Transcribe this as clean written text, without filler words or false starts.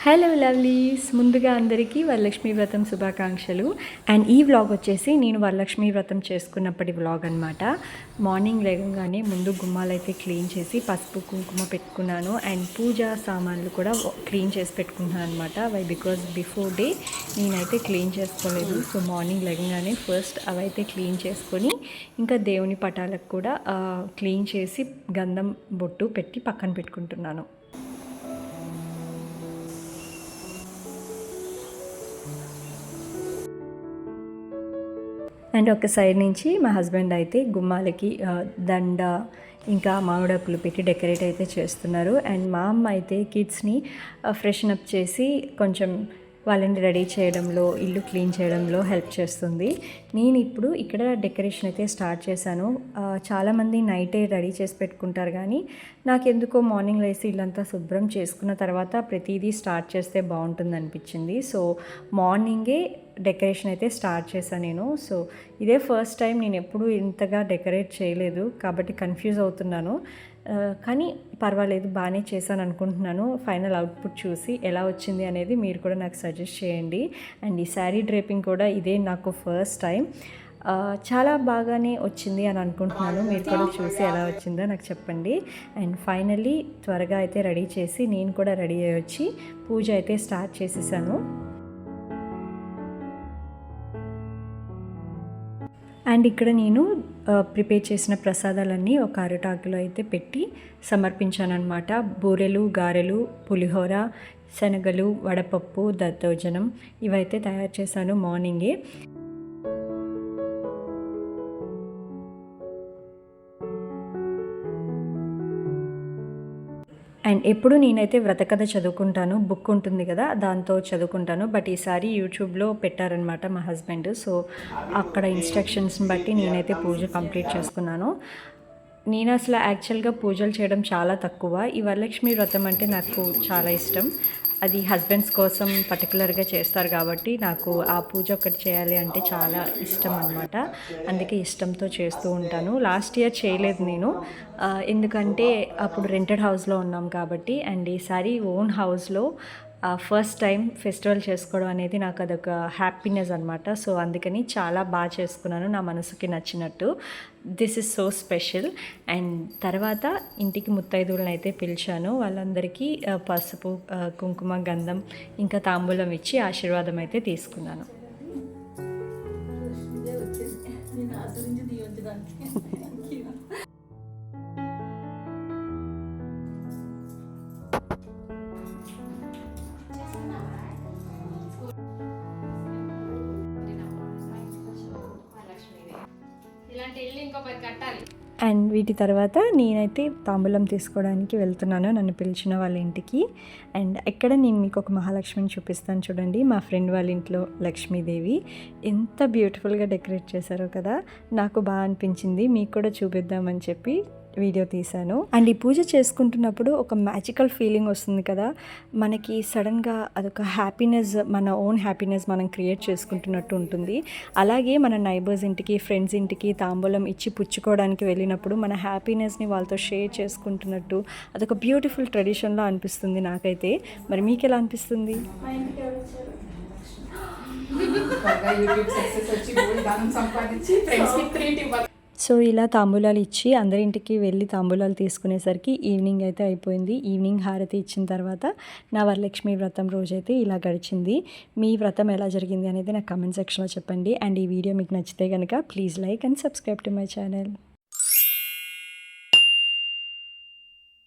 Hello lovelies, ముందుగా అందరికీ వరలక్ష్మి వ్రతం శుభాకాంక్షలు. అండ్ ఈ వ్లాగ్ వచ్చేసి నేను వరలక్ష్మి వ్రతం చేసుకున్నప్పటి వ్లాగ్ అనమాట. మార్నింగ్ లేవగానే ముందు గుమ్మాలు అయితే క్లీన్ చేసి పసుపు కుంకుమ పెట్టుకున్నాను. అండ్ పూజా సామాన్లు కూడా క్లీన్ చేసి పెట్టుకున్నాను అనమాట. వై బికాజ్ బిఫోర్ డే నేనైతే క్లీన్ చేసుకోలేదు. సో మార్నింగ్ లేవగానే ఫస్ట్ అవైతే క్లీన్ చేసుకొని ఇంకా దేవుని పటాలకు కూడా క్లీన్ చేసి గంధం బొట్టు పెట్టి పక్కన పెట్టుకుంటున్నాను. అండ్ ఒక సైడ్ నుంచి మా హస్బెండ్ అయితే గుమ్మాలకి దండ ఇంకా మామిడాకులు పెట్టి డెకరేట్ అయితే చేస్తున్నారు. అండ్ మా అమ్మ అయితే కిడ్స్ని ఫ్రెషన్ అప్ చేసి కొంచెం వాళ్ళని రెడీ చేయడంలో, ఇల్లు క్లీన్ చేయడంలో హెల్ప్ చేస్తుంది. నేను ఇప్పుడు ఇక్కడ డెకరేషన్ అయితే స్టార్ట్ చేశాను. చాలామంది నైటే రెడీ చేసి పెట్టుకుంటారు, కానీ నాకెందుకో మార్నింగ్ లేసి ఇల్లంతా శుభ్రం చేసుకున్న తర్వాత ప్రతిదీ స్టార్ట్ చేస్తే బాగుంటుంది అనిపించింది. సో మార్నింగే డెకరేషన్ అయితే స్టార్ట్ చేశాను నేను. సో ఇదే ఫస్ట్ టైం, నేను ఎప్పుడూ ఇంతగా డెకరేట్ చేయలేదు కాబట్టి కన్ఫ్యూజ్ అవుతున్నాను. కానీ పర్వాలేదు, బాగానే చేశాను అనుకుంటున్నాను. ఫైనల్ అవుట్పుట్ చూసి ఎలా వచ్చింది అనేది మీరు కూడా నాకు సజెస్ట్ చేయండి. అండ్ ఈ శారీ డ్రేపింగ్ కూడా ఇదే నాకు ఫస్ట్ టైం. చాలా బాగానే వచ్చింది అని అనుకుంటున్నాను. మీరు కూడా చూసి ఎలా వచ్చిందో నాకు చెప్పండి. అండ్ ఫైనల్లీ త్వరగా అయితే రెడీ చేసి నేను కూడా రెడీ అయ్యి వచ్చి పూజ అయితే స్టార్ట్ చేసేసాను. అండ్ ఇక్కడ నేను ప్రిపేర్ చేసిన ప్రసాదాలన్నీ ఒక అరటాకులో అయితే పెట్టి సమర్పించాను అనమాట. బూరెలు, గారెలు, పులిహోర, శనగలు, వడపప్పు, దద్దోజనం ఇవైతే తయారు చేశాను మార్నింగే. అండ్ ఎప్పుడు నేనైతే వ్రతకథ చదువుకుంటాను, బుక్ ఉంటుంది కదా, దాంతో చదువుకుంటాను. బట్ ఈసారి యూట్యూబ్లో పెట్టారనమాట మా హస్బెండ్. సో అక్కడ ఇన్స్ట్రక్షన్స్ని బట్టి నేనైతే పూజ కంప్లీట్ చేసుకున్నాను. నేను అసలు యాక్చువల్గా పూజలు చేయడం చాలా తక్కువ. ఈ వరలక్ష్మి వ్రతం అంటే నాకు చాలా ఇష్టం. అది హస్బెండ్స్ కోసం పర్టికులర్గా చేస్తారు కాబట్టి నాకు ఆ పూజ ఒకటి చేయాలి అంటే చాలా ఇష్టం అనమాట. అందుకే ఇష్టంతో చేస్తూ ఉంటాను. లాస్ట్ ఇయర్ చేయలేదు నేను, ఎందుకంటే అప్పుడు రెంటెడ్ హౌస్లో ఉన్నాం కాబట్టి. అండ్ ఈసారి ఓన్ హౌస్లో ఫస్ట్ టైం ఫెస్టివల్ చేసుకోవడం అనేది నాకు అదొక హ్యాపీనెస్ అనమాట. సో అందుకని చాలా బాగా చేసుకున్నాను, నా మనసుకి నచ్చినట్టు. This is so special. And తర్వాత ఇంటికి ముత్తైదువులను అయితే పిలిచాను. వాళ్ళందరికీ పసుపు, కుంకుమ, గంధం ఇంకా తాంబూలం ఇచ్చి ఆశీర్వాదం అయితే తీసుకున్నాను. అండ్ వీటి తర్వాత నేనైతే తాంబూలం తీసుకోవడానికి వెళ్తున్నాను, నన్ను పిలిచిన వాళ్ళ ఇంటికి. అండ్ ఇక్కడ నేను మీకు ఒక మహాలక్ష్మిని చూపిస్తాను చూడండి. మా ఫ్రెండ్ వాళ్ళ ఇంట్లో లక్ష్మీదేవి ఎంత బ్యూటిఫుల్గా డెకరేట్ చేశారో కదా, నాకు బాగా అనిపించింది. మీకు కూడా చూపిద్దామని చెప్పి వీడియో తీశాను. అండ్ ఈ పూజ చేసుకుంటున్నప్పుడు ఒక మ్యాజికల్ ఫీలింగ్ వస్తుంది కదా, మనకి సడన్గా అదొక హ్యాపీనెస్, మన ఓన్ హ్యాపీనెస్ మనం క్రియేట్ చేసుకుంటున్నట్టు ఉంటుంది. అలాగే మన నైబర్స్ ఇంటికి, ఫ్రెండ్స్ ఇంటికి తాంబూలం ఇచ్చి పుచ్చుకోవడానికి వెళ్ళినప్పుడు మన హ్యాపీనెస్ని వాళ్ళతో షేర్ చేసుకుంటున్నట్టు అదొక బ్యూటిఫుల్ ట్రెడిషన్లో అనిపిస్తుంది నాకైతే. మరి మీకు ఎలా అనిపిస్తుంది? సో ఇలా తాంబూలాలు ఇచ్చి అందరింటికి వెళ్ళి తాంబూలాలు తీసుకునేసరికి ఈవినింగ్ అయితే అయిపోయింది. ఈవినింగ్ హారతి ఇచ్చిన తర్వాత నా వరలక్ష్మి వ్రతం రోజైతే ఇలా గడిచింది. మీ వ్రతం ఎలా జరిగింది అనేది నాకు కామెంట్ సెక్షన్లో చెప్పండి. అండ్ ఈ వీడియో మీకు నచ్చితే కనుక please like and subscribe to my channel.